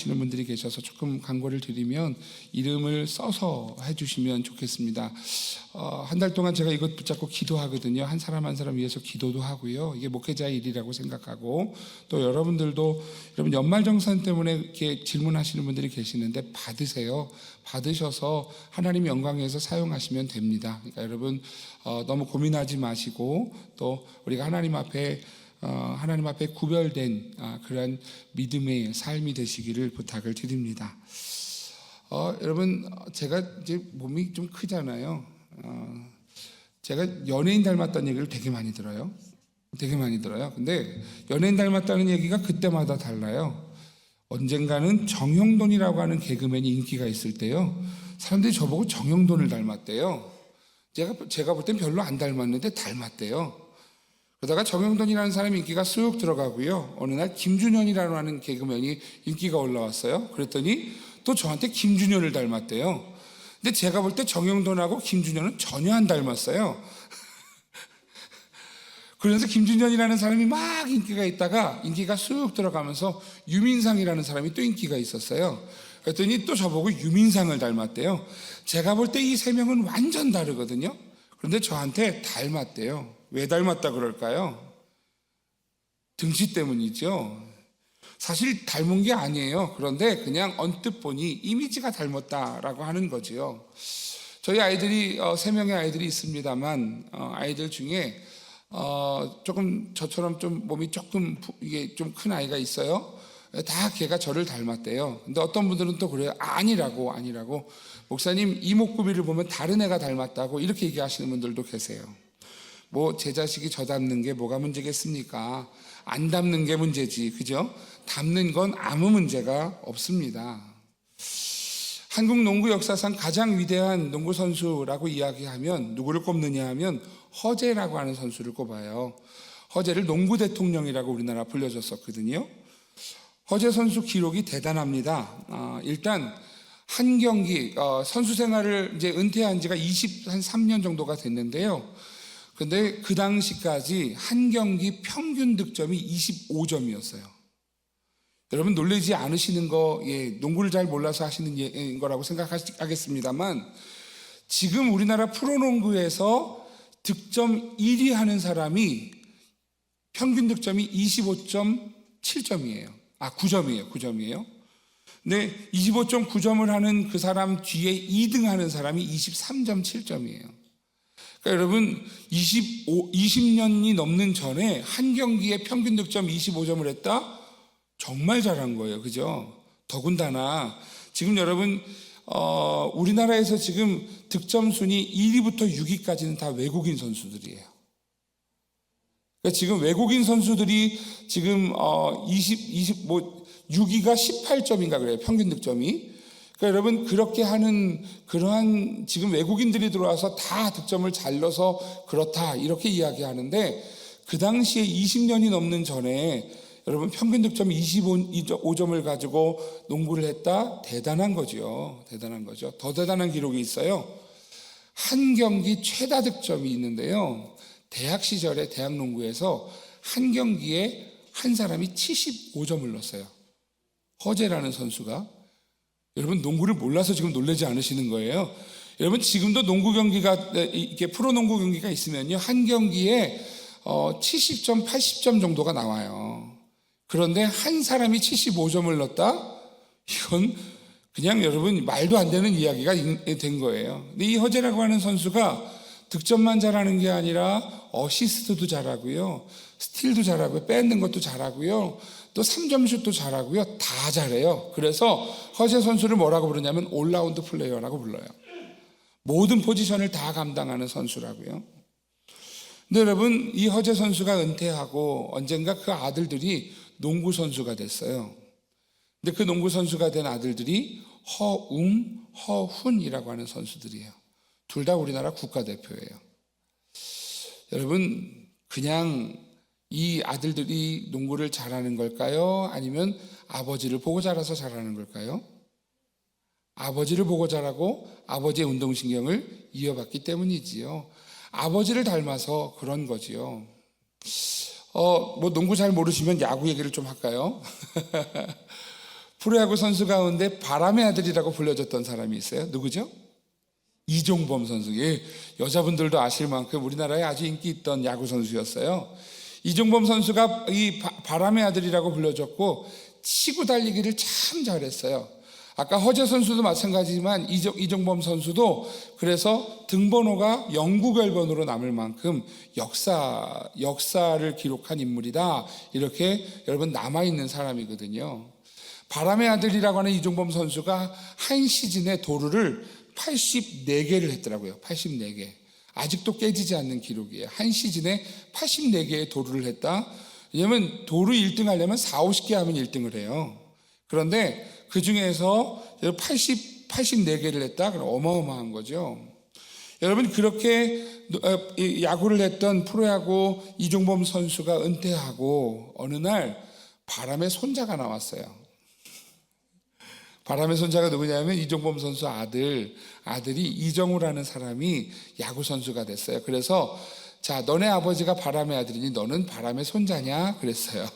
하시는 분들이 계셔서 조금 광고를 드리면 이름을 써서 해주시면 좋겠습니다. 한 달 동안 제가 이것 붙잡고 기도하거든요. 한 사람 한 사람 위해서 기도도 하고요. 이게 목회자의 일이라고 생각하고, 또 여러분들도 여러분 연말정산 때문에 이렇게 질문하시는 분들이 계시는데 받으세요. 받으셔서 하나님 영광에서 사용하시면 됩니다. 그러니까 여러분 너무 고민하지 마시고, 또 우리가 하나님 앞에 구별된 그런 믿음의 삶이 되시기를 부탁을 드립니다. 여러분, 제가 이제 몸이 좀 크잖아요. 제가 연예인 닮았다는 얘기를 되게 많이 들어요. 근데 연예인 닮았다는 얘기가 그때마다 달라요. 언젠가는 정형돈이라고 하는 개그맨이 인기가 있을 때요, 사람들이 저보고 정형돈을 닮았대요. 제가 볼 땐 별로 안 닮았는데 닮았대요. 그러다가 정형돈이라는 사람이 인기가 쑥 들어가고요, 어느 날 김준현이라고 하는 개그맨이 인기가 올라왔어요. 그랬더니 또 저한테 김준현을 닮았대요. 근데 제가 볼 때 정형돈하고 김준현은 전혀 안 닮았어요. 그래서 김준현이라는 사람이 막 인기가 있다가 인기가 쑥 들어가면서 유민상이라는 사람이 또 인기가 있었어요. 그랬더니 또 저보고 유민상을 닮았대요. 제가 볼 때 이 세 명은 완전 다르거든요. 그런데 저한테 닮았대요. 왜 닮았다 그럴까요? 등치 때문이죠. 사실 닮은 게 아니에요. 그런데 그냥 언뜻 보니 이미지가 닮았다라고 하는 거지요. 저희 아이들이 3명의 아이들이 있습니다만, 아이들 중에 조금 저처럼 좀 몸이 조금 이게 좀 큰 아이가 있어요. 다 걔가 저를 닮았대요. 근데 어떤 분들은 또 그래요. 아니라고 목사님 이목구비를 보면 다른 애가 닮았다고 이렇게 얘기하시는 분들도 계세요. 뭐 제 자식이 저 닮는 게 뭐가 문제겠습니까? 안 닮는 게 문제지, 그죠? 닮는 건 아무 문제가 없습니다. 한국 농구 역사상 가장 위대한 농구 선수라고 이야기하면 누구를 꼽느냐 하면 허재라고 하는 선수를 꼽아요. 허재를 농구 대통령이라고 우리나라 불려줬었거든요. 허재 선수 기록이 대단합니다. 일단 한 경기 선수 생활을 이제 은퇴한 지가 23년 정도가 됐는데요. 근데 그 당시까지 한 경기 평균 득점이 25점이었어요. 여러분 놀라지 않으시는 거, 농구를 잘 몰라서 하시는 거라고 생각하겠습니다만, 지금 우리나라 프로농구에서 득점 1위 하는 사람이 평균 득점이 25.7점이에요. 9점이에요. 근데 25.9점을 하는 그 사람 뒤에 2등 하는 사람이 23.7점이에요. 그러니까 여러분 20년이 넘는 전에 한 경기에 평균 득점 25점을 했다? 정말 잘한 거예요. 그죠? 더군다나 지금 여러분 우리나라에서 지금 득점 순위 1위부터 6위까지는 다 외국인 선수들이에요. 그러니까 지금 외국인 선수들이 지금 6위가 18점인가 그래요. 평균 득점이. 그러니까 여러분 그렇게 하는 그러한 지금 외국인들이 들어와서 다 득점을 잘 넣어서 그렇다 이렇게 이야기하는데, 그 당시에 20년이 넘는 전에 여러분 평균 득점 25점을 가지고 농구를 했다? 대단한 거죠. 더 대단한 기록이 있어요. 한 경기 최다 득점이 있는데요, 대학 시절에 대학 농구에서 한 경기에 한 사람이 75점을 넣었어요. 허재라는 선수가. 여러분 농구를 몰라서 지금 놀라지 않으시는 거예요. 여러분 지금도 농구 경기가 이렇게 프로농구 경기가 있으면요, 한 경기에 70점, 80점 정도가 나와요. 그런데 한 사람이 75점을 넣었다? 이건 그냥 여러분 말도 안 되는 이야기가 된 거예요. 근데 이 허재라고 하는 선수가 득점만 잘하는 게 아니라 어시스트도 잘하고요, 스틸도 잘하고요, 뺏는 것도 잘하고요, 또 3점슛도 잘하고요, 다 잘해요. 그래서 허재 선수를 뭐라고 부르냐면 올라운드 플레이어라고 불러요. 모든 포지션을 다 감당하는 선수라고요. 근데 여러분 이 허재 선수가 은퇴하고 언젠가 그 아들들이 농구 선수가 됐어요. 근데 그 농구 선수가 된 아들들이 허웅, 허훈이라고 하는 선수들이에요. 둘 다 우리나라 국가대표예요. 여러분 그냥 이 아들들이 농구를 잘하는 걸까요? 아니면 아버지를 보고 자라서 잘하는 걸까요? 아버지를 보고 자라고 아버지의 운동신경을 이어받기 때문이지요. 아버지를 닮아서 그런 거지요. 뭐 농구 잘 모르시면 야구 얘기를 좀 할까요? 프로야구 선수 가운데 바람의 아들이라고 불려졌던 사람이 있어요. 누구죠? 이종범 선수. 예, 여자분들도 아실 만큼 우리나라에 아주 인기 있던 야구 선수였어요. 이종범 선수가 이 바람의 아들이라고 불려졌고 치고 달리기를 참 잘했어요. 아까 허재 선수도 마찬가지지만 이종범 선수도 그래서 등번호가 영구결번으로 남을 만큼 역사를 기록한 인물이다. 이렇게 여러분 남아있는 사람이거든요. 바람의 아들이라고 하는 이종범 선수가 한 시즌에 도루를 84개를 했더라고요. 84개. 아직도 깨지지 않는 기록이에요. 한 시즌에 84개의 도루를 했다. 왜냐하면 도루 1등 하려면 40, 50개 하면 1등을 해요. 그런데 그 중에서 84개를 했다? 그럼 어마어마한 거죠. 여러분, 그렇게 야구를 했던 프로야구 이종범 선수가 은퇴하고 어느 날 바람의 손자가 나왔어요. 바람의 손자가 누구냐면 이종범 선수 아들이 이정우라는 사람이 야구 선수가 됐어요. 그래서 자, 너네 아버지가 바람의 아들이니 너는 바람의 손자냐? 그랬어요.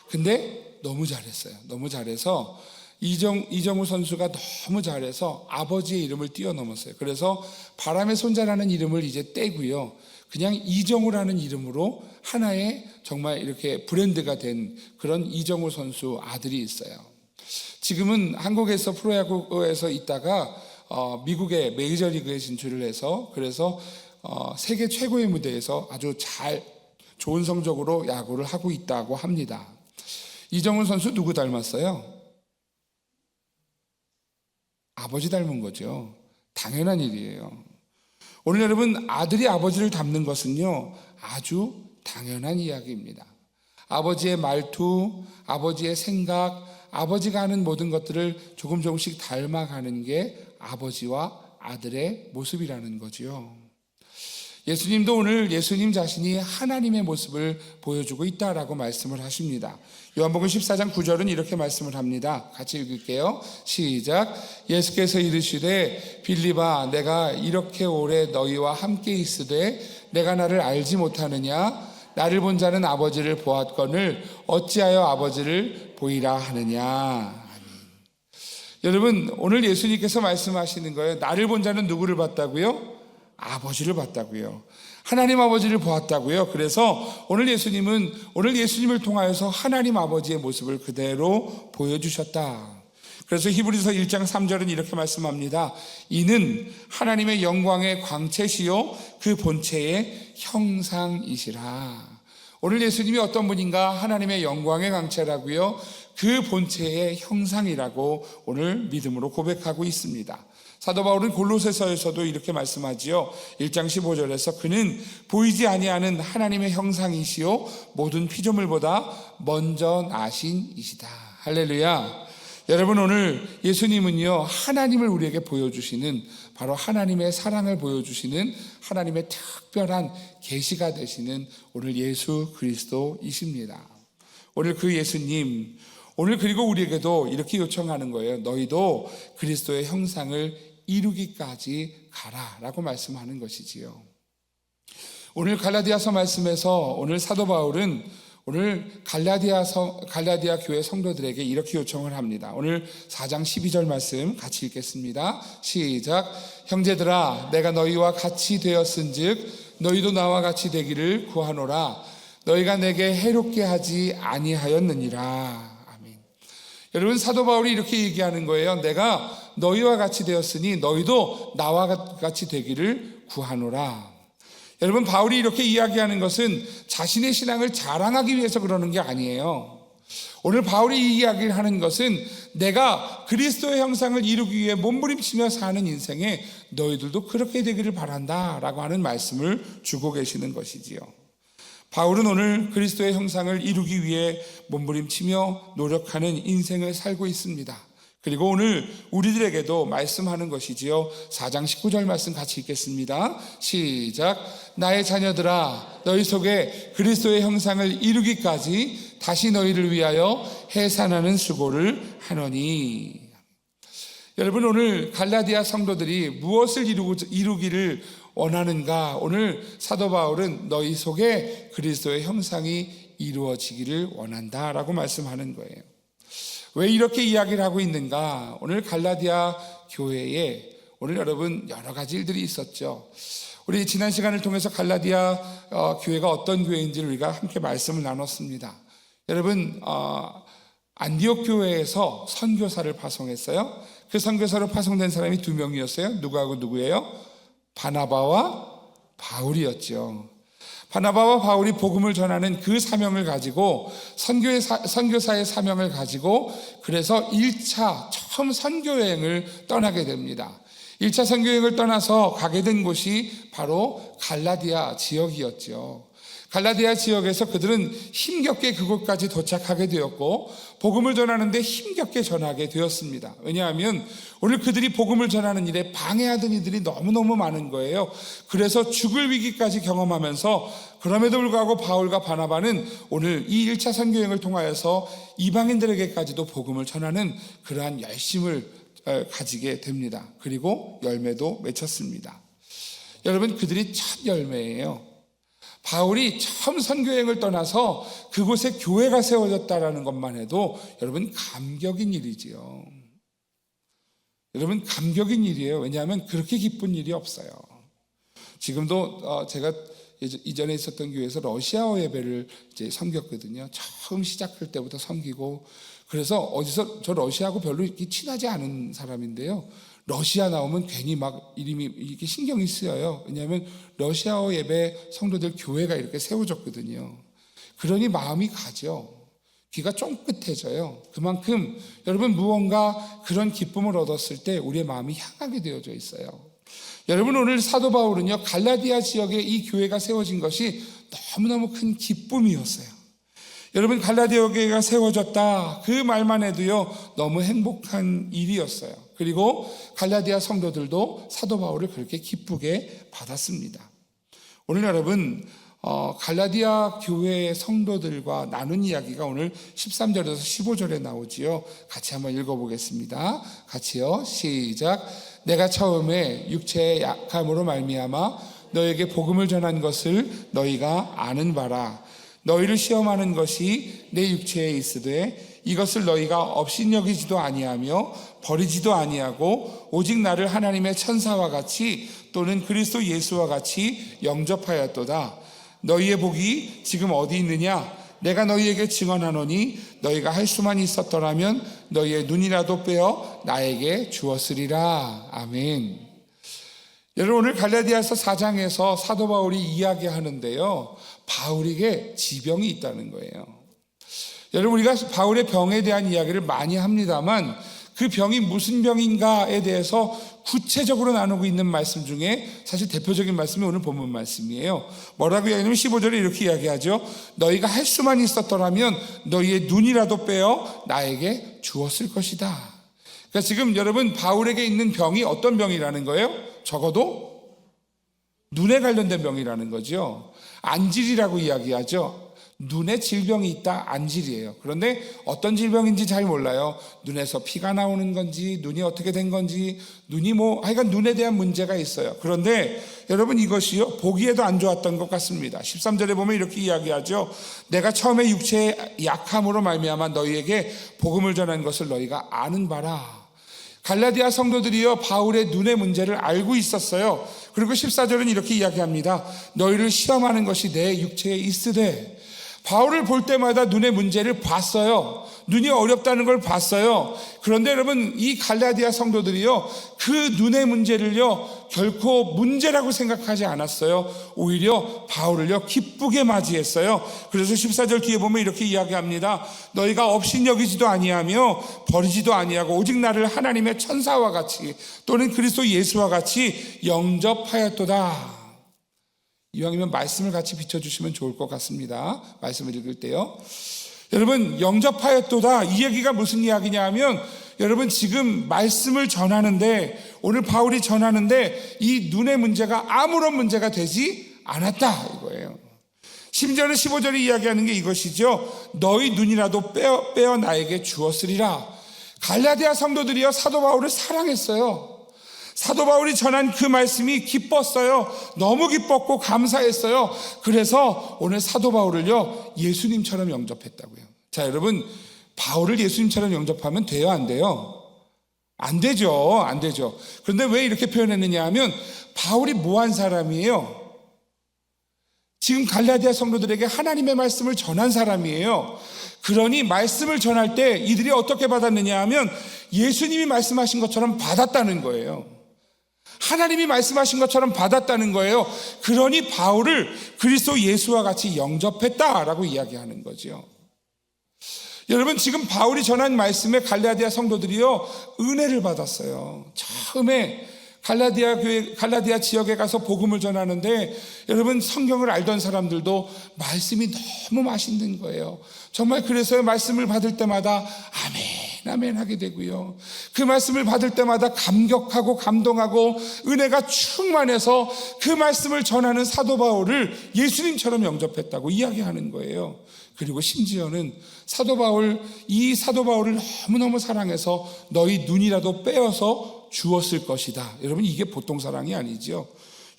근데 너무 잘했어요. 너무 잘해서 이정우 선수가 너무 잘해서 아버지의 이름을 뛰어넘었어요. 그래서 바람의 손자라는 이름을 이제 떼고요. 그냥 이정우라는 이름으로 하나의 정말 이렇게 브랜드가 된 그런 이정우 선수 아들이 있어요. 지금은 한국에서 프로야구에서 있다가 미국의 메이저리그에 진출을 해서 그래서 세계 최고의 무대에서 아주 좋은 성적으로 야구를 하고 있다고 합니다. 이정우 선수 누구 닮았어요? 아버지 닮은 거죠. 당연한 일이에요. 오늘 여러분, 아들이 아버지를 닮는 것은요, 아주 당연한 이야기입니다. 아버지의 말투, 아버지의 생각, 아버지가 하는 모든 것들을 조금씩 닮아가는 게 아버지와 아들의 모습이라는 거지요. 예수님도 오늘 예수님 자신이 하나님의 모습을 보여주고 있다라고 말씀을 하십니다. 요한복음 14장 9절은 이렇게 말씀을 합니다. 같이 읽을게요. 시작. 예수께서 이르시되 빌립아, 내가 이렇게 오래 너희와 함께 있으되 내가 나를 알지 못하느냐? 나를 본 자는 아버지를 보았거늘 어찌하여 아버지를 보이라 하느냐. 아멘. 여러분, 오늘 예수님께서 말씀하시는 거예요. 나를 본 자는 누구를 봤다고요? 아버지를 봤다고요. 하나님 아버지를 보았다고요. 그래서 오늘 예수님을 통하여서 하나님 아버지의 모습을 그대로 보여주셨다. 그래서 히브리서 1장 3절은 이렇게 말씀합니다. 이는 하나님의 영광의 광채시요 그 본체의 형상이시라. 오늘 예수님이 어떤 분인가? 하나님의 영광의 광채라고요. 그 본체의 형상이라고 오늘 믿음으로 고백하고 있습니다. 사도 바울은 골로새서에서도 이렇게 말씀하지요. 1장 15절에서 그는 보이지 아니하는 하나님의 형상이시요 모든 피조물보다 먼저 나신 이시다. 할렐루야. 여러분, 오늘 예수님은요, 하나님을 우리에게 보여주시는, 바로 하나님의 사랑을 보여주시는 하나님의 특별한 계시가 되시는 오늘 예수 그리스도이십니다. 오늘 그 예수님, 오늘 그리고 우리에게도 이렇게 요청하는 거예요. 너희도 그리스도의 형상을 이루기까지 가라라고 말씀하는 것이지요. 오늘 갈라디아서 말씀에서 오늘 사도 바울은 오늘 갈라디아 교회 성도들에게 이렇게 요청을 합니다. 오늘 4장 12절 말씀 같이 읽겠습니다. 시작. 형제들아, 내가 너희와 같이 되었은즉 너희도 나와 같이 되기를 구하노라. 너희가 내게 해롭게 하지 아니하였느니라. 아멘. 여러분, 사도 바울이 이렇게 얘기하는 거예요. 내가 너희와 같이 되었으니 너희도 나와 같이 되기를 구하노라. 여러분, 바울이 이렇게 이야기하는 것은 자신의 신앙을 자랑하기 위해서 그러는 게 아니에요. 오늘 바울이 이 이야기를 하는 것은 내가 그리스도의 형상을 이루기 위해 몸부림치며 사는 인생에 너희들도 그렇게 되기를 바란다 라고 하는 말씀을 주고 계시는 것이지요. 바울은 오늘 그리스도의 형상을 이루기 위해 몸부림치며 노력하는 인생을 살고 있습니다. 그리고 오늘 우리들에게도 말씀하는 것이지요. 4장 19절 말씀 같이 읽겠습니다. 시작. 나의 자녀들아, 너희 속에 그리스도의 형상을 이루기까지 다시 너희를 위하여 해산하는 수고를 하노니. 여러분, 오늘 갈라디아 성도들이 무엇을 이루기를 원하는가? 오늘 사도 바울은 너희 속에 그리스도의 형상이 이루어지기를 원한다라고 말씀하는 거예요. 왜 이렇게 이야기를 하고 있는가? 오늘 갈라디아 교회에 오늘 여러분 여러 가지 일들이 있었죠. 우리 지난 시간을 통해서 갈라디아 교회가 어떤 교회인지를 우리가 함께 말씀을 나눴습니다. 여러분 안디옥 교회에서 선교사를 파송했어요. 그 선교사로 파송된 사람이 두 명이었어요. 누구하고 누구예요? 바나바와 바울이었죠. 바나바와 바울이 복음을 전하는 그 사명을 가지고 선교사의 사명을 가지고 그래서 1차 처음 선교여행을 떠나게 됩니다. 1차 선교여행을 떠나서 가게 된 곳이 바로 갈라디아 지역이었죠. 갈라디아 지역에서 그들은 힘겹게 그곳까지 도착하게 되었고 복음을 전하는데 힘겹게 전하게 되었습니다. 왜냐하면 오늘 그들이 복음을 전하는 일에 방해하던 이들이 너무너무 많은 거예요. 그래서 죽을 위기까지 경험하면서 그럼에도 불구하고 바울과 바나바는 오늘 이 1차 선교여행을 통하여서 이방인들에게까지도 복음을 전하는 그러한 열심을 가지게 됩니다. 그리고 열매도 맺혔습니다. 여러분, 그들이 첫 열매예요. 바울이 처음 선교여행을 떠나서 그곳에 교회가 세워졌다는 것만 해도 여러분 감격인 일이지요. 여러분 감격인 일이에요. 왜냐하면 그렇게 기쁜 일이 없어요. 지금도 제가 이전에 있었던 교회에서 러시아어 예배를 이제 섬겼거든요. 처음 시작할 때부터 섬기고 그래서 어디서 저 러시아하고 별로 이렇게 친하지 않은 사람인데요. 러시아 나오면 괜히 막 이름이 이렇게 신경이 쓰여요. 왜냐하면 러시아어 예배 성도들 교회가 이렇게 세워졌거든요. 그러니 마음이 가죠. 귀가 쫑긋해져요. 그만큼 여러분 무언가 그런 기쁨을 얻었을 때 우리의 마음이 향하게 되어져 있어요. 여러분 오늘 사도 바울은요 갈라디아 지역에 이 교회가 세워진 것이 너무너무 큰 기쁨이었어요. 여러분 갈라디아 교회가 세워졌다 그 말만 해도요 너무 행복한 일이었어요. 그리고 갈라디아 성도들도 사도 바울을 그렇게 기쁘게 받았습니다. 오늘 여러분 갈라디아 교회의 성도들과 나눈 이야기가 오늘 13절에서 15절에 나오지요. 같이 한번 읽어보겠습니다. 같이요. 시작. 내가 처음에 육체의 약함으로 말미암아 너에게 복음을 전한 것을 너희가 아는 바라. 너희를 시험하는 것이 내 육체에 있으되 이것을 너희가 업신여기지도 아니하며 버리지도 아니하고 오직 나를 하나님의 천사와 같이 또는 그리스도 예수와 같이 영접하였도다. 너희의 복이 지금 어디 있느냐? 내가 너희에게 증언하노니 너희가 할 수만 있었더라면 너희의 눈이라도 빼어 나에게 주었으리라. 아멘. 여러분 오늘 갈라디아서 4장에서 사도 바울이 이야기하는데요 바울에게 지병이 있다는 거예요. 여러분 우리가 바울의 병에 대한 이야기를 많이 합니다만 그 병이 무슨 병인가에 대해서 구체적으로 나누고 있는 말씀 중에 사실 대표적인 말씀이 오늘 본문 말씀이에요. 뭐라고 이야기하냐면 15절에 이렇게 이야기하죠. 너희가 할 수만 있었더라면 너희의 눈이라도 빼어 나에게 주었을 것이다. 그러니까 지금 여러분 바울에게 있는 병이 어떤 병이라는 거예요? 적어도 눈에 관련된 병이라는 거죠. 안질이라고 이야기하죠. 눈에 질병이 있다, 안질이에요. 그런데 어떤 질병인지 잘 몰라요. 눈에서 피가 나오는 건지, 눈이 어떻게 된 건지, 눈이 하여간 눈에 대한 문제가 있어요. 그런데 여러분 이것이요, 보기에도 안 좋았던 것 같습니다. 13절에 보면 이렇게 이야기하죠. 내가 처음에 육체의 약함으로 말미암아 너희에게 복음을 전한 것을 너희가 아는 바라. 갈라디아 성도들이요 바울의 눈의 문제를 알고 있었어요. 그리고 14절은 이렇게 이야기합니다. 너희를 시험하는 것이 내 육체에 있으되. 바울을 볼 때마다 눈의 문제를 봤어요. 눈이 어렵다는 걸 봤어요. 그런데 여러분 이 갈라디아 성도들이요 그 눈의 문제를요 결코 문제라고 생각하지 않았어요. 오히려 바울을요 기쁘게 맞이했어요. 그래서 14절 뒤에 보면 이렇게 이야기합니다. 너희가 업신여기지도 아니하며 버리지도 아니하고 오직 나를 하나님의 천사와 같이 또는 그리스도 예수와 같이 영접하였도다. 이왕이면 말씀을 같이 비춰주시면 좋을 것 같습니다. 말씀을 읽을 때요. 여러분 영접하였도다 이 얘기가 무슨 이야기냐 하면 여러분 지금 말씀을 전하는데 오늘 바울이 전하는데 이 눈의 문제가 아무런 문제가 되지 않았다 이거예요. 심지어는 15절에 이야기하는 게 이것이죠. 너희 눈이라도 빼어 나에게 주었으리라. 갈라디아 성도들이요 사도 바울을 사랑했어요. 사도 바울이 전한 그 말씀이 기뻤어요. 너무 기뻤고 감사했어요. 그래서 오늘 사도 바울을요 예수님처럼 영접했다고요. 자 여러분 바울을 예수님처럼 영접하면 돼요, 안 돼요? 안 되죠. 안 되죠. 그런데 왜 이렇게 표현했느냐 하면 바울이 뭐한 사람이에요? 지금 갈라디아 성도들에게 하나님의 말씀을 전한 사람이에요. 그러니 말씀을 전할 때 이들이 어떻게 받았느냐 하면 예수님이 말씀하신 것처럼 받았다는 거예요. 하나님이 말씀하신 것처럼 받았다는 거예요. 그러니 바울을 그리스도 예수와 같이 영접했다라고 이야기하는 거죠. 여러분, 지금 바울이 전한 말씀에 갈라디아 성도들이요 은혜를 받았어요. 처음에 갈라디아 지역에 가서 복음을 전하는데 여러분, 성경을 알던 사람들도 말씀이 너무 맛있는 거예요. 정말 그래서 말씀을 받을 때마다 아멘 아멘 하게 되고요, 그 말씀을 받을 때마다 감격하고 감동하고 은혜가 충만해서 그 말씀을 전하는 사도 바울을 예수님처럼 영접했다고 이야기하는 거예요. 그리고 심지어는 이 사도 바울을 너무너무 사랑해서 너희 눈이라도 빼어서 주었을 것이다. 여러분, 이게 보통 사랑이 아니죠.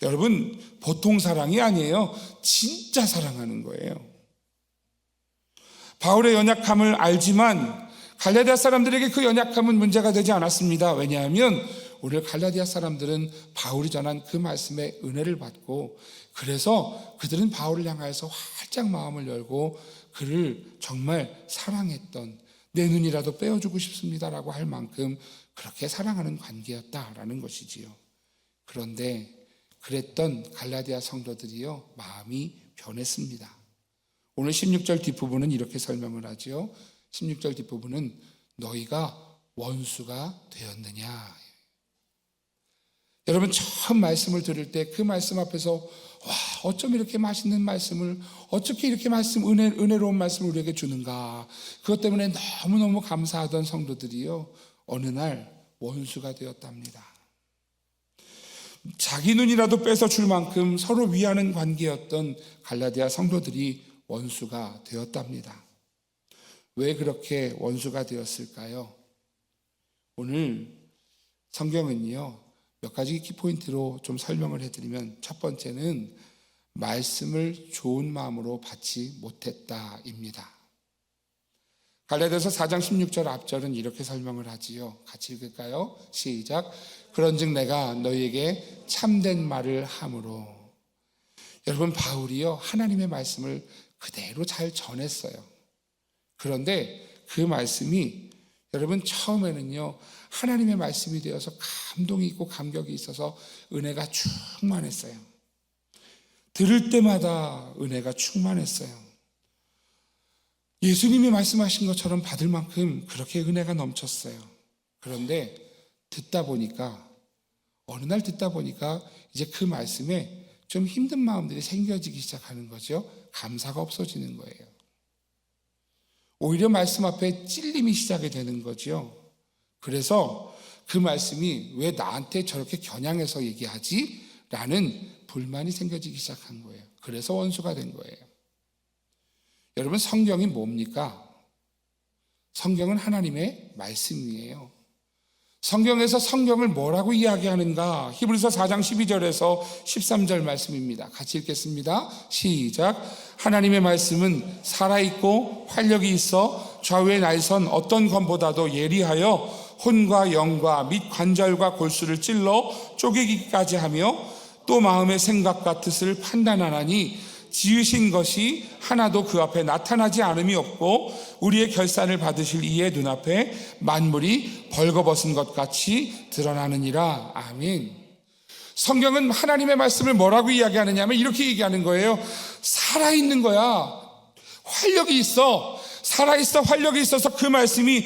여러분, 보통 사랑이 아니에요. 진짜 사랑하는 거예요. 바울의 연약함을 알지만 갈라디아 사람들에게 그 연약함은 문제가 되지 않았습니다. 왜냐하면 오늘 갈라디아 사람들은 바울이 전한 그 말씀에 은혜를 받고, 그래서 그들은 바울을 향하여서 활짝 마음을 열고 그를 정말 사랑했던, 내 눈이라도 빼어주고 싶습니다라고 할 만큼 그렇게 사랑하는 관계였다라는 것이지요. 그런데 그랬던 갈라디아 성도들이요 마음이 변했습니다. 오늘 16절 뒷부분은 이렇게 설명을 하죠. 16절 뒷부분은 너희가 원수가 되었느냐. 여러분, 처음 말씀을 들을 때 그 말씀 앞에서 와, 어쩜 이렇게 맛있는 말씀을, 어떻게 이렇게 은혜로운 말씀을 우리에게 주는가, 그것 때문에 너무너무 감사하던 성도들이요 어느 날 원수가 되었답니다. 자기 눈이라도 뺏어 줄 만큼 서로 위하는 관계였던 갈라디아 성도들이 원수가 되었답니다. 왜 그렇게 원수가 되었을까요? 오늘 성경은요 몇 가지 키포인트로 좀 설명을 해드리면, 첫 번째는 말씀을 좋은 마음으로 받지 못했다입니다. 갈라디아서 4장 16절 앞절은 이렇게 설명을 하지요. 같이 읽을까요? 시작. 그런즉 내가 너희에게 참된 말을 함으로. 여러분, 바울이요 하나님의 말씀을 그대로 잘 전했어요. 그런데 그 말씀이 여러분 처음에는요 하나님의 말씀이 되어서 감동이 있고 감격이 있어서 은혜가 충만했어요. 들을 때마다 은혜가 충만했어요. 예수님이 말씀하신 것처럼 받을 만큼 그렇게 은혜가 넘쳤어요. 그런데 어느 날 듣다 보니까 이제 그 말씀에 좀 힘든 마음들이 생겨지기 시작하는 거죠. 감사가 없어지는 거예요. 오히려 말씀 앞에 찔림이 시작이 되는 거죠. 그래서 그 말씀이 왜 나한테 저렇게 겨냥해서 얘기하지? 라는 불만이 생겨지기 시작한 거예요. 그래서 원수가 된 거예요. 여러분, 성경이 뭡니까? 성경은 하나님의 말씀이에요. 성경에서 성경을 뭐라고 이야기하는가? 히브리서 4장 12절에서 13절 말씀입니다. 같이 읽겠습니다. 시작. 하나님의 말씀은 살아있고 활력이 있어 좌우에 날선 어떤 검보다도 예리하여 혼과 영과 및 관절과 골수를 찔러 쪼개기까지 하며 또 마음의 생각과 뜻을 판단하나니 지으신 것이 하나도 그 앞에 나타나지 않음이 없고 우리의 결산을 받으실 이의 눈앞에 만물이 벌거벗은 것 같이 드러나느니라. 아멘. 성경은 하나님의 말씀을 뭐라고 이야기하느냐 하면 이렇게 얘기하는 거예요. 살아있는 거야. 활력이 있어. 살아있어. 활력이 있어서 그 말씀이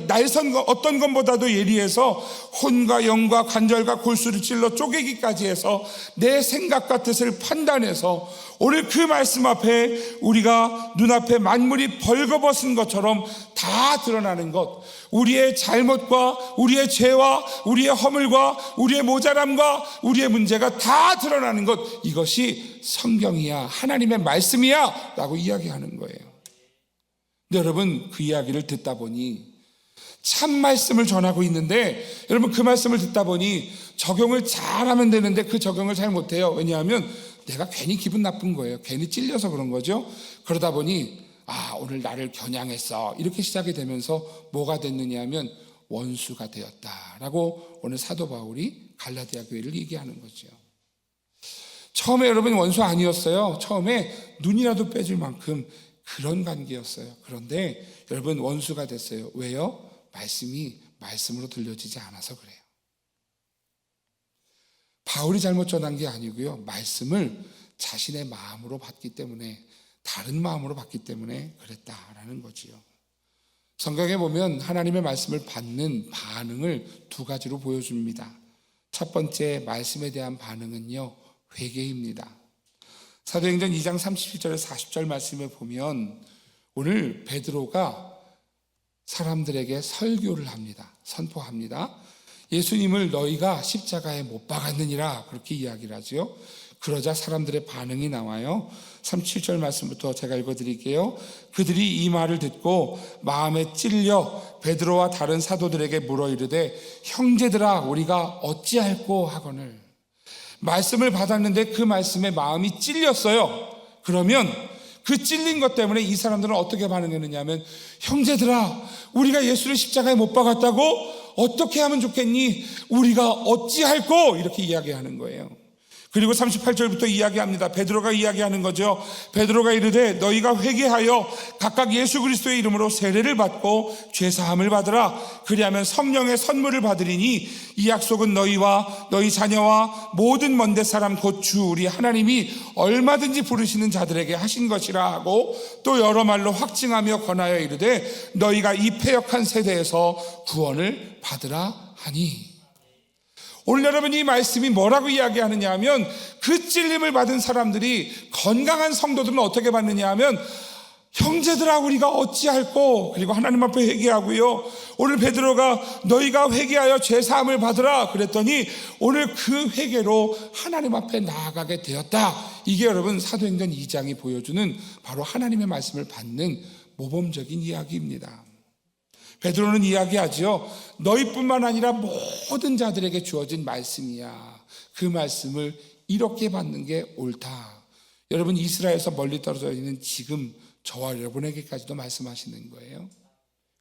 날선 어떤 검보다도 예리해서 혼과 영과 관절과 골수를 찔러 쪼개기까지 해서 내 생각과 뜻을 판단해서 오늘 그 말씀 앞에 우리가 눈앞에 만물이 벌거벗은 것처럼 다 드러나는 것, 우리의 잘못과 우리의 죄와 우리의 허물과 우리의 모자람과 우리의 문제가 다 드러나는 것, 이것이 성경이야, 하나님의 말씀이야 라고 이야기하는 거예요. 근데 여러분, 그 이야기를 듣다 보니 참 말씀을 전하고 있는데 여러분, 그 말씀을 듣다 보니 적용을 잘하면 되는데 그 적용을 잘 못해요. 왜냐하면 내가 괜히 기분 나쁜 거예요. 괜히 찔려서 그런 거죠. 그러다 보니 오늘 나를 겨냥했어 이렇게 시작이 되면서 뭐가 됐느냐 하면 원수가 되었다라고 오늘 사도 바울이 갈라디아 교회를 얘기하는 거죠. 처음에 여러분 원수 아니었어요. 처음에 눈이라도 빼줄 만큼 그런 관계였어요. 그런데 여러분 원수가 됐어요. 왜요? 말씀이 말씀으로 들려지지 않아서 그래요. 바울이 잘못 전한 게 아니고요. 말씀을 자신의 마음으로 받기 때문에, 다른 마음으로 받기 때문에 그랬다라는 거지요. 성경에 보면 하나님의 말씀을 받는 반응을 두 가지로 보여줍니다. 첫 번째 말씀에 대한 반응은요, 회개입니다. 사도행전 2장 37절에서 40절 말씀을 보면 오늘 베드로가 사람들에게 설교를 합니다. 선포합니다. 예수님을 너희가 십자가에 못 박았느니라 그렇게 이야기를 하죠. 그러자 사람들의 반응이 나와요. 37절 말씀부터 제가 읽어드릴게요. 그들이 이 말을 듣고 마음에 찔려 베드로와 다른 사도들에게 물어 이르되 형제들아 우리가 어찌할꼬 하거늘. 말씀을 받았는데 그 말씀에 마음이 찔렸어요. 그러면 그 찔린 것 때문에 이 사람들은 어떻게 반응했느냐 하면 형제들아 우리가 예수를 십자가에 못 박았다고? 어떻게 하면 좋겠니? 우리가 어찌할꼬? 이렇게 이야기하는 거예요. 그리고 38절부터 이야기합니다. 베드로가 이야기하는 거죠. 베드로가 이르되 너희가 회개하여 각각 예수 그리스도의 이름으로 세례를 받고 죄사함을 받으라. 그리하면 성령의 선물을 받으리니 이 약속은 너희와 너희 자녀와 모든 먼데 사람 곧 주 우리 하나님이 얼마든지 부르시는 자들에게 하신 것이라 하고 또 여러 말로 확증하며 권하여 이르되 너희가 이 패역한 세대에서 구원을 받으라 하니. 오늘 여러분 이 말씀이 뭐라고 이야기하느냐 하면 그 찔림을 받은 사람들이 건강한 성도들은 어떻게 받느냐 하면 형제들아 우리가 어찌할꼬. 그리고 하나님 앞에 회개하고요. 오늘 베드로가 너희가 회개하여 죄사함을 받으라 그랬더니 오늘 그 회개로 하나님 앞에 나아가게 되었다. 이게 여러분 사도행전 2장이 보여주는 바로 하나님의 말씀을 받는 모범적인 이야기입니다. 베드로는 이야기하죠. 너희뿐만 아니라 모든 자들에게 주어진 말씀이야. 그 말씀을 이렇게 받는 게 옳다. 여러분 이스라엘에서 멀리 떨어져 있는 지금 저와 여러분에게까지도 말씀하시는 거예요.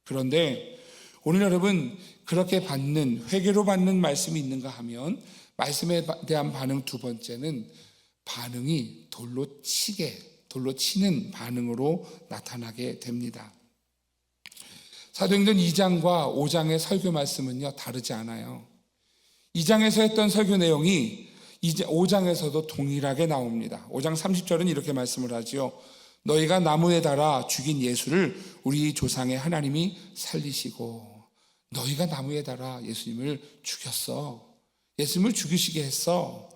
그런데 오늘 여러분 그렇게 받는, 회개로 받는 말씀이 있는가 하면 말씀에 대한 반응 두 번째는 반응이 돌로 치는 반응으로 나타나게 됩니다. 사도행전 2장과 5장의 설교 말씀은요 다르지 않아요. 2장에서 했던 설교 내용이 5장에서도 동일하게 나옵니다. 5장 30절은 이렇게 말씀을 하죠. 너희가 나무에 달아 죽인 예수를 우리 조상의 하나님이 살리시고. 너희가 나무에 달아 예수님을 죽였어. 예수님을 죽이시게 했어.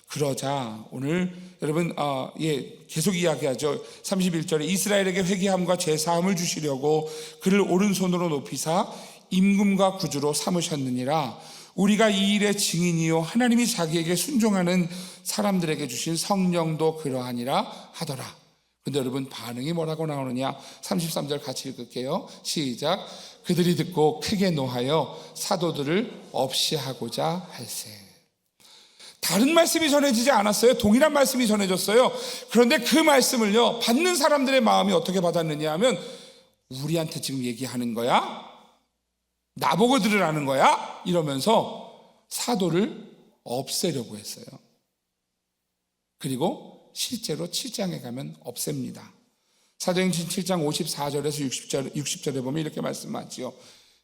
그러자 오늘 여러분 계속 이야기하죠. 31절에 이스라엘에게 회개함과 죄사함을 주시려고 그를 오른손으로 높이사 임금과 구주로 삼으셨느니라. 우리가 이 일의 증인이요 하나님이 자기에게 순종하는 사람들에게 주신 성령도 그러하니라 하더라. 근데 여러분 반응이 뭐라고 나오느냐? 33절 같이 읽을게요. 시작. 그들이 듣고 크게 노하여 사도들을 없이 하고자 할세. 다른 말씀이 전해지지 않았어요. 동일한 말씀이 전해졌어요. 그런데 그 말씀을요 받는 사람들의 마음이 어떻게 받았느냐 하면 우리한테 지금 얘기하는 거야? 나보고 들으라는 거야? 이러면서 사도를 없애려고 했어요. 그리고 실제로 7장에 가면 없앱니다. 사도행전 7장 54절에서 60절에 보면 이렇게 말씀하지요.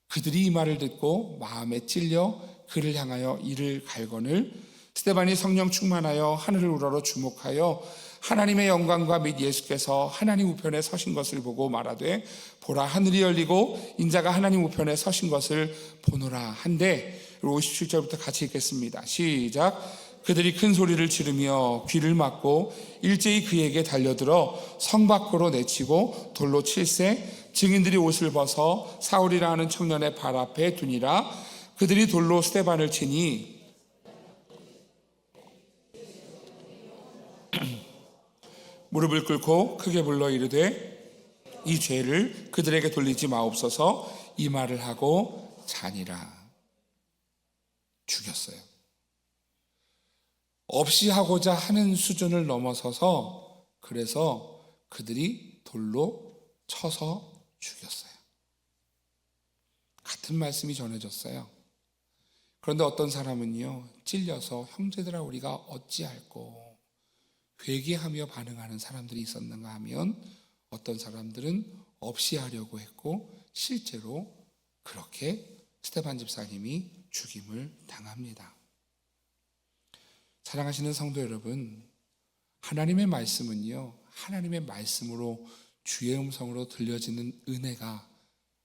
그들이 이 말을 듣고 마음에 찔려 그를 향하여 이를 갈거늘 스데반이 성령 충만하여 하늘을 우러러 주목하여 하나님의 영광과 및 예수께서 하나님 우편에 서신 것을 보고 말하되 보라 하늘이 열리고 인자가 하나님 우편에 서신 것을 보노라 한데 57절부터 같이 읽겠습니다. 시작. 그들이 큰 소리를 지르며 귀를 막고 일제히 그에게 달려들어 성 밖으로 내치고 돌로 칠세. 증인들이 옷을 벗어 사울이라 하는 청년의 발 앞에 두니라. 그들이 돌로 스데반을 치니 무릎을 꿇고 크게 불러 이르되 이 죄를 그들에게 돌리지 마옵소서. 이 말을 하고 자니라. 죽였어요. 없이 하고자 하는 수준을 넘어서서 그래서 그들이 돌로 쳐서 죽였어요. 같은 말씀이 전해졌어요. 그런데 어떤 사람은요, 찔려서 형제들아 우리가 어찌할꼬 회개하며 반응하는 사람들이 있었는가 하면, 어떤 사람들은 없이 하려고 했고 실제로 그렇게 스데반 집사님이 죽임을 당합니다. 사랑하시는 성도 여러분, 하나님의 말씀은요, 하나님의 말씀으로 주의 음성으로 들려지는 은혜가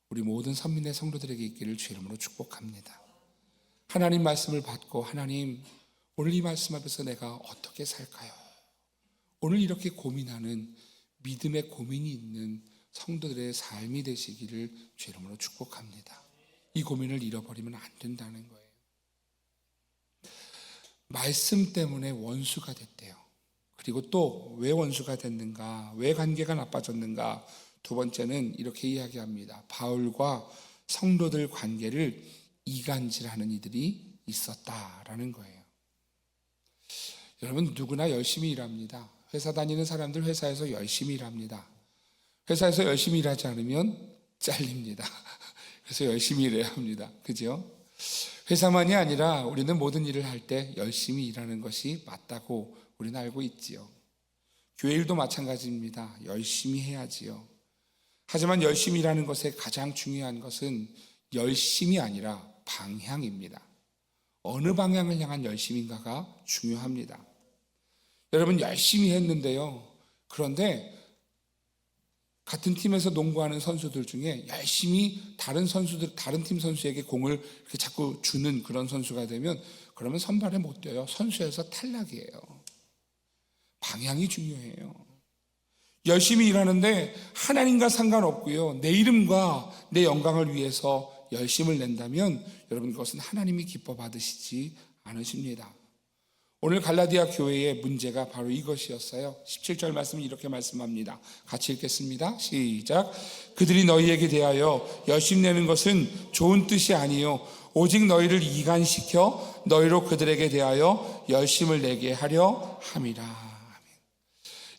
우리 모든 선민의 성도들에게 있기를 주의 이름으로 축복합니다. 하나님 말씀을 받고, 하나님 오늘 이 말씀 앞에서 내가 어떻게 살까요? 오늘 이렇게 고민하는 믿음의 고민이 있는 성도들의 삶이 되시기를 주의 이름으로 축복합니다. 이 고민을 잃어버리면 안 된다는 거예요. 말씀 때문에 원수가 됐대요. 그리고 또 왜 원수가 됐는가, 왜 관계가 나빠졌는가, 두 번째는 이렇게 이야기합니다. 바울과 성도들 관계를 이간질하는 이들이 있었다라는 거예요. 여러분, 누구나 열심히 일합니다. 회사 다니는 사람들 회사에서 열심히 일합니다. 회사에서 열심히 일하지 않으면 잘립니다. 그래서 열심히 일해야 합니다. 그죠? 회사만이 아니라 우리는 모든 일을 할 때 열심히 일하는 것이 맞다고 우리는 알고 있지요. 교회 일도 마찬가지입니다. 열심히 해야지요. 하지만 열심히 일하는 것에 가장 중요한 것은 열심이 아니라 방향입니다. 어느 방향을 향한 열심인가가 중요합니다. 여러분, 열심히 했는데요, 그런데 같은 팀에서 농구하는 선수들 중에 열심히 다른 팀 선수에게 공을 이렇게 자꾸 주는 그런 선수가 되면, 그러면 선발에 못 뛰어요. 선수에서 탈락이에요. 방향이 중요해요. 열심히 일하는데 하나님과 상관없고요, 내 이름과 내 영광을 위해서 열심을 낸다면 여러분, 그것은 하나님이 기뻐 받으시지 않으십니다. 오늘 갈라디아 교회의 문제가 바로 이것이었어요. 17절 말씀은 이렇게 말씀합니다. 같이 읽겠습니다. 시작. 그들이 너희에게 대하여 열심내는 것은 좋은 뜻이 아니요 오직 너희를 이간시켜 너희로 그들에게 대하여 열심을 내게 하려 함이라.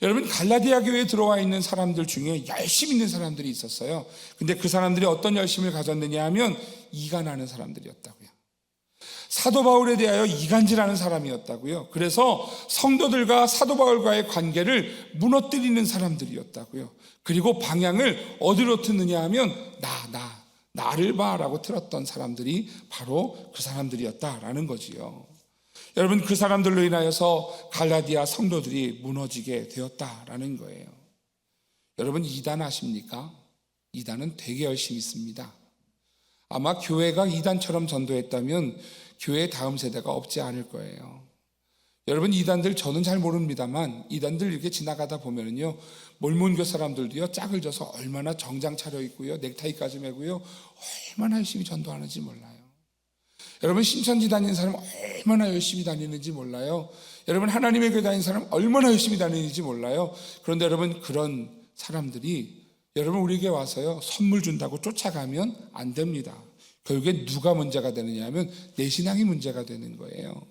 여러분, 갈라디아 교회에 들어와 있는 사람들 중에 열심히 있는 사람들이 있었어요. 근데 그 사람들이 어떤 열심을 가졌느냐 하면 이간하는 사람들이었다고요. 사도 바울에 대하여 이간질하는 사람이었다고요. 그래서 성도들과 사도 바울과의 관계를 무너뜨리는 사람들이었다고요. 그리고 방향을 어디로 트느냐 하면 나를 봐라고 틀었던 사람들이 바로 그 사람들이었다라는 거지요. 여러분, 그 사람들로 인하여서 갈라디아 성도들이 무너지게 되었다라는 거예요. 여러분, 이단 아십니까? 이단은 되게 열심히 있습니다. 아마 교회가 이단처럼 전도했다면 교회의 다음 세대가 없지 않을 거예요. 여러분, 이단들 저는 잘 모릅니다만 이단들 이렇게 지나가다 보면요, 몰몬교 사람들도요, 짝을 져서 얼마나 정장 차려입고요, 넥타이까지 매고요, 얼마나 열심히 전도하는지 몰라요. 여러분, 신천지 다니는 사람 얼마나 열심히 다니는지 몰라요. 여러분, 하나님의 교회 다니는 사람 얼마나 열심히 다니는지 몰라요. 그런데 여러분, 그런 사람들이 여러분 우리에게 와서요, 선물 준다고 쫓아가면 안 됩니다. 결국에 누가 문제가 되느냐 하면 내 신앙이 문제가 되는 거예요.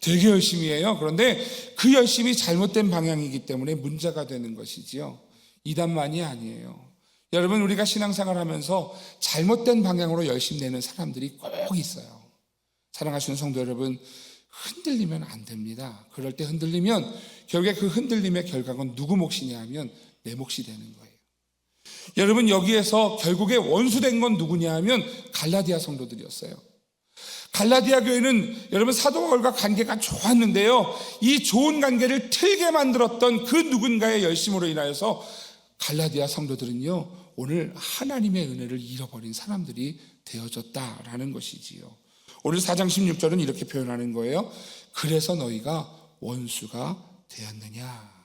되게 열심히 해요. 그런데 그 열심이 잘못된 방향이기 때문에 문제가 되는 것이지요. 이단만이 아니에요. 여러분, 우리가 신앙생활 하면서 잘못된 방향으로 열심히 내는 사람들이 꼭 있어요. 사랑하시는 성도 여러분, 흔들리면 안 됩니다. 그럴 때 흔들리면 결국에 그 흔들림의 결과는 누구 몫이냐 하면 내 몫이 되는 거예요. 여러분, 여기에서 결국에 원수된 건 누구냐 하면 갈라디아 성도들이었어요. 갈라디아 교회는 여러분 사도 바울과 관계가 좋았는데요, 이 좋은 관계를 틀게 만들었던 그 누군가의 열심으로 인하여서 갈라디아 성도들은요, 오늘 하나님의 은혜를 잃어버린 사람들이 되어졌다라는 것이지요. 오늘 4장 16절은 이렇게 표현하는 거예요. 그래서 너희가 원수가 되었느냐.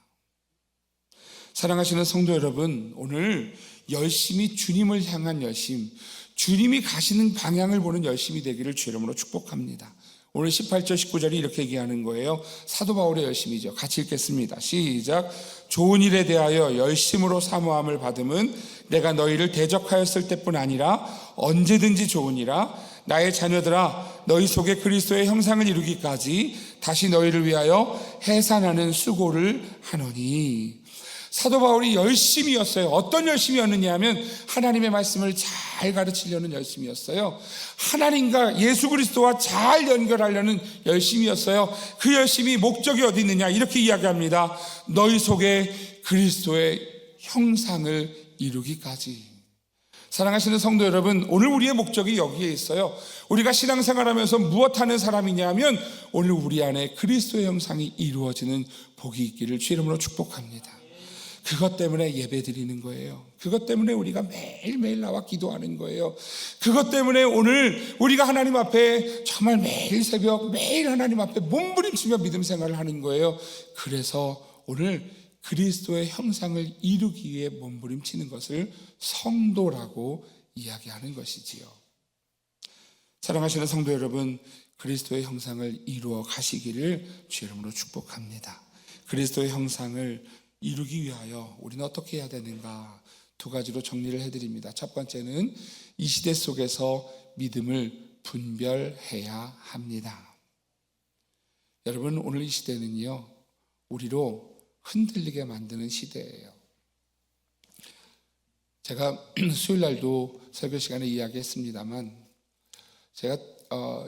사랑하시는 성도 여러분, 오늘 열심히 주님을 향한 열심, 주님이 가시는 방향을 보는 열심이 되기를 주의 이름으로 축복합니다. 오늘 18절 19절이 이렇게 얘기하는 거예요. 사도 바울의 열심이죠. 같이 읽겠습니다. 시작. 좋은 일에 대하여 열심으로 사모함을 받음은 내가 너희를 대적하였을 때뿐 아니라 언제든지 좋으니라. 나의 자녀들아, 너희 속에 그리스도의 형상을 이루기까지 다시 너희를 위하여 해산하는 수고를 하노니. 사도 바울이 열심이었어요. 어떤 열심이었느냐 하면 하나님의 말씀을 잘 가르치려는 열심이었어요. 하나님과 예수 그리스도와 잘 연결하려는 열심이었어요. 그 열심이 목적이 어디 있느냐 이렇게 이야기합니다. 너희 속에 그리스도의 형상을 이루기까지. 사랑하시는 성도 여러분, 오늘 우리의 목적이 여기에 있어요. 우리가 신앙생활하면서 무엇하는 사람이냐 면 오늘 우리 안에 그리스도의 형상이 이루어지는 복이 있기를 주 이름으로 축복합니다. 그것 때문에 예배 드리는 거예요. 그것 때문에 우리가 매일매일 나와 기도하는 거예요. 그것 때문에 오늘 우리가 하나님 앞에 정말 매일 새벽 매일 하나님 앞에 몸부림치며 믿음 생활을 하는 거예요. 그래서 오늘 그리스도의 형상을 이루기 위해 몸부림치는 것을 성도라고 이야기하는 것이지요. 사랑하시는 성도 여러분, 그리스도의 형상을 이루어 가시기를 주 이름으로 축복합니다. 그리스도의 형상을 이루기 위하여 우리는 어떻게 해야 되는가? 두 가지로 정리를 해드립니다. 첫 번째는 이 시대 속에서 믿음을 분별해야 합니다. 여러분, 오늘 이 시대는요, 우리로 흔들리게 만드는 시대예요. 제가 수요일날도 설교 시간에 이야기했습니다만, 제가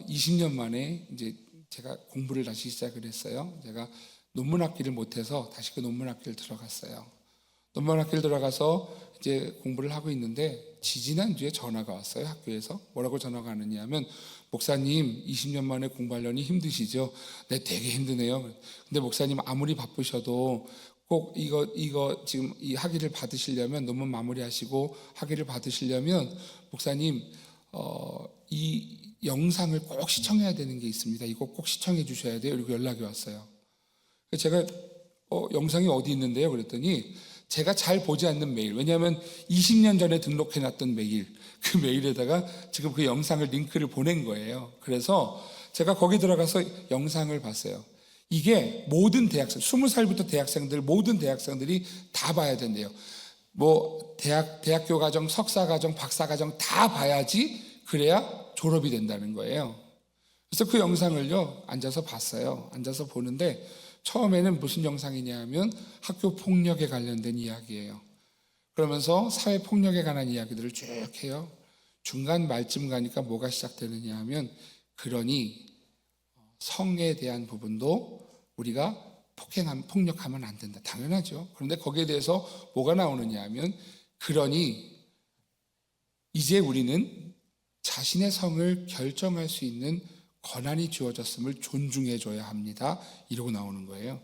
20년 만에 이제 제가 공부를 다시 시작을 했어요. 제가 논문 학기를 못해서 다시 그 논문 학기를 들어갔어요. 논문 학기를 들어가서 이제 공부를 하고 있는데 지지난주에 전화가 왔어요. 학교에서. 뭐라고 전화가 왔느냐 하면, 목사님 20년 만에 공부하려니 힘드시죠? 네, 되게 힘드네요. 근데 목사님 아무리 바쁘셔도 꼭 이거 지금 이 학위를 받으시려면, 논문 마무리하시고 학위를 받으시려면 목사님 이 영상을 꼭 시청해야 되는 게 있습니다. 이거 꼭 시청해 주셔야 돼요. 이렇게 연락이 왔어요. 제가 영상이 어디 있는데요? 그랬더니 제가 잘 보지 않는 메일, 왜냐하면 20년 전에 등록해놨던 메일, 그 메일에다가 지금 그 영상을 링크를 보낸 거예요. 그래서 제가 거기 들어가서 영상을 봤어요. 이게 모든 대학생, 20살부터 대학생들, 모든 대학생들이 다 봐야 된대요. 뭐 대학교 과정, 석사 과정, 박사 과정 다 봐야지 그래야 졸업이 된다는 거예요. 그래서 그 영상을요 앉아서 봤어요. 앉아서 보는데 처음에는 무슨 영상이냐 하면 학교 폭력에 관련된 이야기예요. 그러면서 사회 폭력에 관한 이야기들을 쭉 해요. 중간 말쯤 가니까 뭐가 시작되느냐 하면, 그러니 성에 대한 부분도 우리가 폭력하면 안 된다. 당연하죠. 그런데 거기에 대해서 뭐가 나오느냐 하면, 그러니 이제 우리는 자신의 성을 결정할 수 있는 권한이 주어졌음을 존중해줘야 합니다. 이러고 나오는 거예요.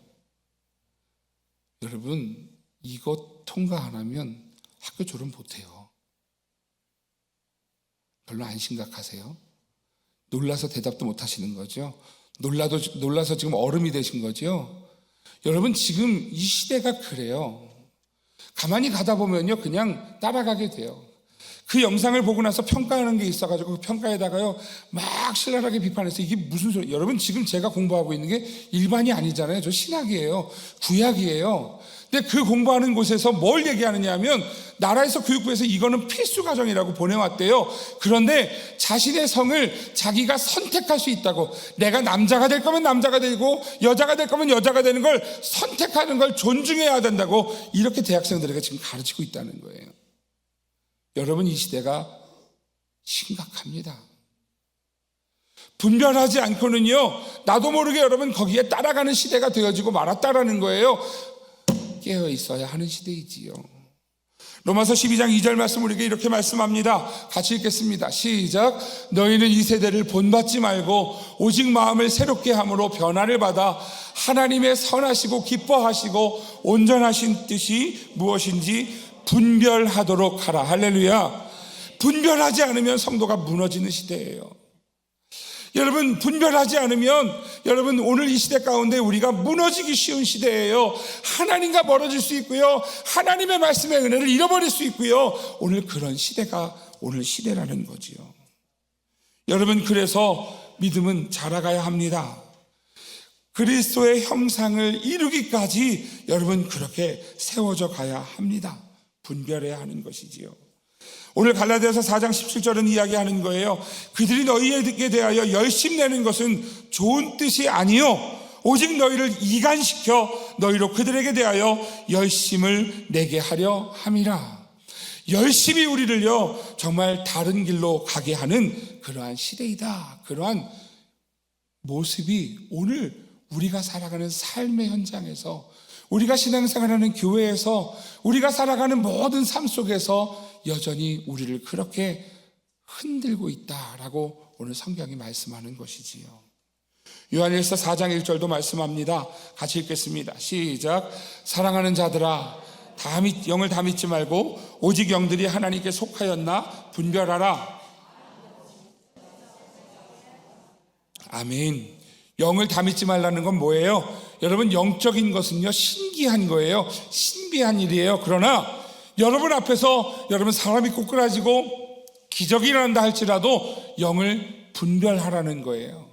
여러분, 이거 통과 안 하면 학교 졸업 못해요. 별로 안 심각하세요? 놀라서 대답도 못 하시는 거죠? 놀라서 지금 얼음이 되신 거죠? 여러분, 지금 이 시대가 그래요. 가만히 가다 보면요 그냥 따라가게 돼요. 그 영상을 보고 나서 평가하는 게 있어가지고 그 평가에다가요 막 신랄하게 비판해서 이게 무슨 소리. 여러분, 지금 제가 공부하고 있는 게 일반이 아니잖아요. 저 신학이에요. 구약이에요. 근데 그 공부하는 곳에서 뭘 얘기하느냐 하면, 나라에서 교육부에서 이거는 필수 과정이라고 보내왔대요. 그런데 자신의 성을 자기가 선택할 수 있다고, 내가 남자가 될 거면 남자가 되고 여자가 될 거면 여자가 되는 걸 선택하는 걸 존중해야 된다고, 이렇게 대학생들에게 지금 가르치고 있다는 거예요. 여러분, 이 시대가 심각합니다. 분별하지 않고는요 나도 모르게 여러분 거기에 따라가는 시대가 되어지고 말았다라는 거예요. 깨어 있어야 하는 시대이지요. 로마서 12장 2절 말씀 우리에게 이렇게 말씀합니다. 같이 읽겠습니다. 시작. 너희는 이 세대를 본받지 말고 오직 마음을 새롭게 함으로 변화를 받아 하나님의 선하시고 기뻐하시고 온전하신 뜻이 무엇인지 분별하도록 하라. 할렐루야. 분별하지 않으면 성도가 무너지는 시대예요. 여러분, 분별하지 않으면 여러분 오늘 이 시대 가운데 우리가 무너지기 쉬운 시대예요. 하나님과 멀어질 수 있고요, 하나님의 말씀의 은혜를 잃어버릴 수 있고요. 오늘 그런 시대가 오늘 시대라는 거지요. 여러분, 그래서 믿음은 자라가야 합니다. 그리스도의 형상을 이루기까지 여러분 그렇게 세워져 가야 합니다. 분별해야 하는 것이지요. 오늘 갈라디아서 4장 17절은 이야기하는 거예요. 그들이 너희에게 대하여 열심내는 것은 좋은 뜻이 아니요 오직 너희를 이간시켜 너희로 그들에게 대하여 열심을 내게 하려 함이라. 열심히 우리를요 정말 다른 길로 가게 하는 그러한 시대이다. 그러한 모습이 오늘 우리가 살아가는 삶의 현장에서, 우리가 신앙생활하는 교회에서, 우리가 살아가는 모든 삶 속에서 여전히 우리를 그렇게 흔들고 있다라고 오늘 성경이 말씀하는 것이지요. 요한일서 4장 1절도 말씀합니다. 같이 읽겠습니다. 시작. 사랑하는 자들아, 영을 다 믿지 말고 오직 영들이 하나님께 속하였나 분별하라. 아멘. 영을 다 믿지 말라는 건 뭐예요? 여러분, 영적인 것은요 신기한 거예요. 신비한 일이에요. 그러나 여러분 앞에서 여러분 사람이 꼬꾸라지고 기적이 일어난다 할지라도 영을 분별하라는 거예요.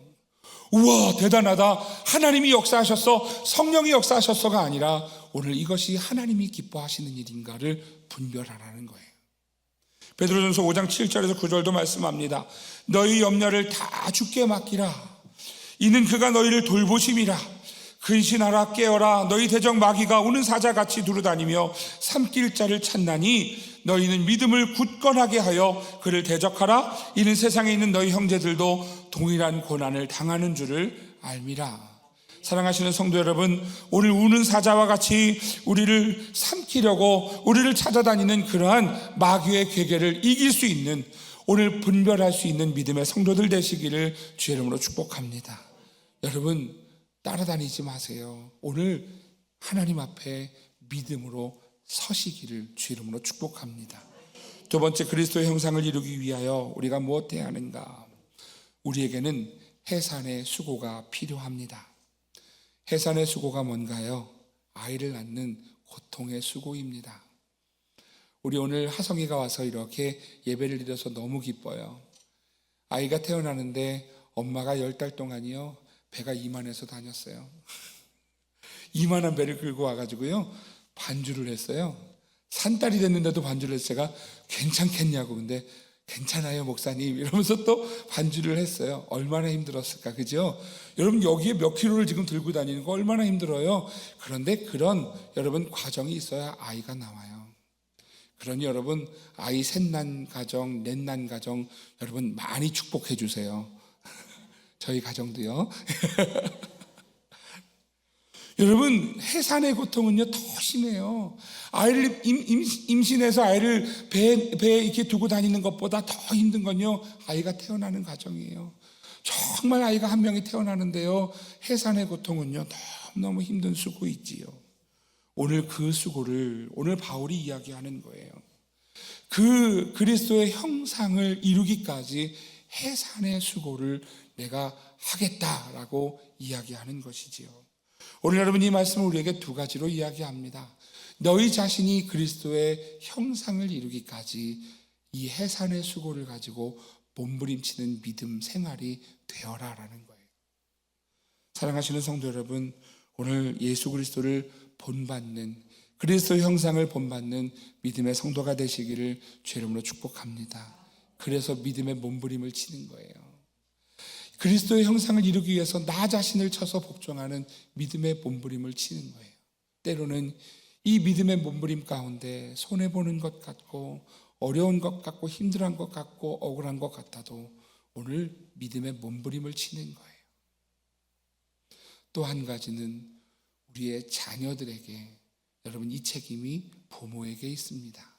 우와 대단하다, 하나님이 역사하셨어, 성령이 역사하셨어가 아니라 오늘 이것이 하나님이 기뻐하시는 일인가를 분별하라는 거예요. 베드로전서 5장 7절에서 9절도 말씀합니다. 너희 염려를 다 주께 맡기라. 이는 그가 너희를 돌보심이라. 근신하라, 깨어라. 너희 대적 마귀가 우는 사자같이 두루다니며 삼킬 자를 찾나니 너희는 믿음을 굳건하게 하여 그를 대적하라. 이는 세상에 있는 너희 형제들도 동일한 고난을 당하는 줄을 알미라. 사랑하시는 성도 여러분, 오늘 우는 사자와 같이 우리를 삼키려고 우리를 찾아다니는 그러한 마귀의 괴계를 이길 수 있는, 오늘 분별할 수 있는 믿음의 성도들 되시기를 주의 이름으로 축복합니다. 여러분 따라다니지 마세요. 오늘 하나님 앞에 믿음으로 서시기를 주의 이름으로 축복합니다. 두 번째, 그리스도의 형상을 이루기 위하여 우리가 무엇해야 하는가? 우리에게는 해산의 수고가 필요합니다. 해산의 수고가 뭔가요? 아이를 낳는 고통의 수고입니다. 우리 오늘 하성이가 와서 이렇게 예배를 드려서 너무 기뻐요. 아이가 태어나는데 엄마가 10달 동안이요 배가 이만해서 다녔어요. 이만한 배를 끌고 와가지고요 반주를 했어요. 산딸이 됐는데도 반주를 해서 제가 괜찮겠냐고, 근데 괜찮아요 목사님 이러면서 또 반주를 했어요. 얼마나 힘들었을까, 그죠? 여러분 여기에 몇 킬로를 지금 들고 다니는 거 얼마나 힘들어요. 그런데 그런 여러분 과정이 있어야 아이가 나와요. 그러니 여러분 아이 셋난 가정, 넷난 가정 여러분 많이 축복해 주세요. 저희 가정도요. 여러분 해산의 고통은요 더 심해요. 아이를 임신해서 아이를 배에 이렇게 두고 다니는 것보다 더 힘든 건요 아이가 태어나는 과정이에요. 정말 아이가 한 명이 태어나는데요 해산의 고통은요 너무 힘든 수고이지요. 오늘 그 수고를 오늘 바울이 이야기하는 거예요. 그 그리스도의 형상을 이루기까지 해산의 수고를 내가 하겠다라고 이야기하는 것이지요. 오늘 여러분 이 말씀을 우리에게 두 가지로 이야기합니다. 너희 자신이 그리스도의 형상을 이루기까지 이 해산의 수고를 가지고 몸부림치는 믿음 생활이 되어라라는 거예요. 사랑하시는 성도 여러분, 오늘 예수 그리스도를 본받는, 그리스도의 형상을 본받는 믿음의 성도가 되시기를 주의 이름으로 축복합니다. 그래서 믿음의 몸부림을 치는 거예요. 그리스도의 형상을 이루기 위해서 나 자신을 쳐서 복종하는 믿음의 몸부림을 치는 거예요. 때로는 이 믿음의 몸부림 가운데 손해보는 것 같고 어려운 것 같고 힘들어한 것 같고 억울한 것 같아도 오늘 믿음의 몸부림을 치는 거예요. 또 한 가지는 우리의 자녀들에게, 여러분 이 책임이 부모에게 있습니다.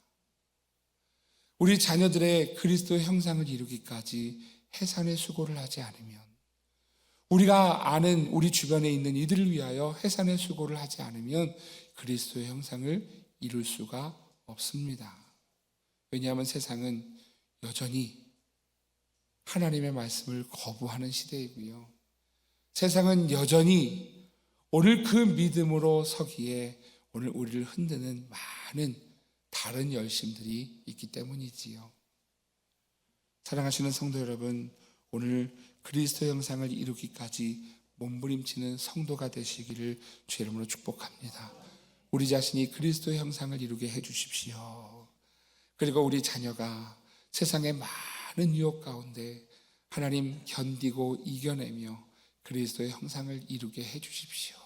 우리 자녀들의 그리스도의 형상을 이루기까지 해산의 수고를 하지 않으면, 우리가 아는 우리 주변에 있는 이들을 위하여 해산의 수고를 하지 않으면 그리스도의 형상을 이룰 수가 없습니다. 왜냐하면 세상은 여전히 하나님의 말씀을 거부하는 시대이고요. 세상은 여전히 오늘 그 믿음으로 서기에 오늘 우리를 흔드는 많은 다른 열심들이 있기 때문이지요. 사랑하시는 성도 여러분, 오늘 그리스도 형상을 이루기까지 몸부림치는 성도가 되시기를 주의 이름으로 축복합니다. 우리 자신이 그리스도의 형상을 이루게 해주십시오. 그리고 우리 자녀가 세상의 많은 유혹 가운데 하나님 견디고 이겨내며 그리스도의 형상을 이루게 해주십시오.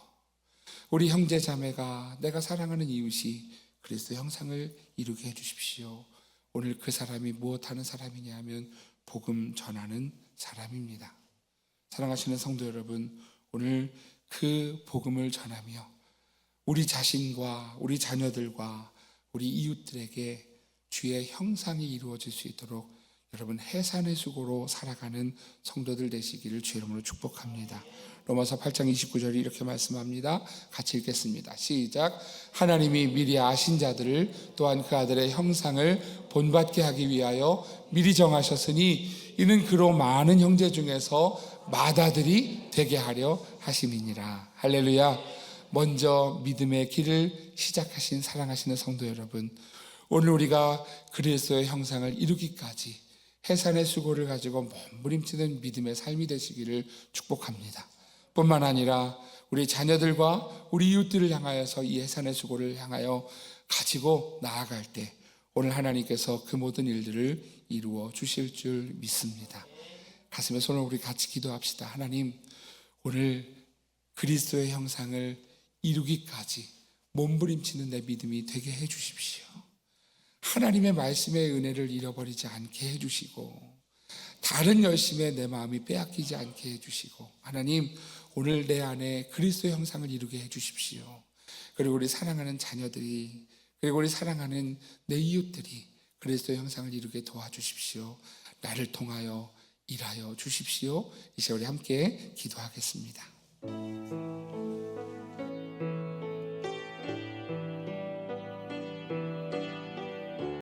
우리 형제 자매가, 내가 사랑하는 이웃이 그리스도의 형상을 이루게 해주십시오. 오늘 그 사람이 무엇하는 사람이냐 하면 복음 전하는 사람입니다. 사랑하시는 성도 여러분, 오늘 그 복음을 전하며 우리 자신과 우리 자녀들과 우리 이웃들에게 주의 형상이 이루어질 수 있도록 여러분 해산의 수고로 살아가는 성도들 되시기를 주의 이름으로 축복합니다. 로마서 8장 29절이 이렇게 말씀합니다. 같이 읽겠습니다. 시작. 하나님이 미리 아신 자들을 또한 그 아들의 형상을 본받게 하기 위하여 미리 정하셨으니 이는 그로 많은 형제 중에서 맏아들이 되게 하려 하심이니라. 할렐루야. 먼저 믿음의 길을 시작하신 사랑하시는 성도 여러분, 오늘 우리가 그리스도의 형상을 이루기까지 해산의 수고를 가지고 몸부림치는 믿음의 삶이 되시기를 축복합니다. 뿐만 아니라 우리 자녀들과 우리 이웃들을 향하여서 이 해산의 수고를 향하여 가지고 나아갈 때 오늘 하나님께서 그 모든 일들을 이루어 주실 줄 믿습니다. 가슴에 손을 우리 같이 기도합시다. 하나님, 오늘 그리스도의 형상을 이루기까지 몸부림치는 내 믿음이 되게 해 주십시오. 하나님의 말씀의 은혜를 잃어버리지 않게 해주시고 다른 열심에 내 마음이 빼앗기지 않게 해주시고, 하나님 오늘 내 안에 그리스도의 형상을 이루게 해주십시오. 그리고 우리 사랑하는 자녀들이, 그리고 우리 사랑하는 내 이웃들이 그리스도의 형상을 이루게 도와주십시오. 나를 통하여 일하여 주십시오. 이제 우리 함께 기도하겠습니다.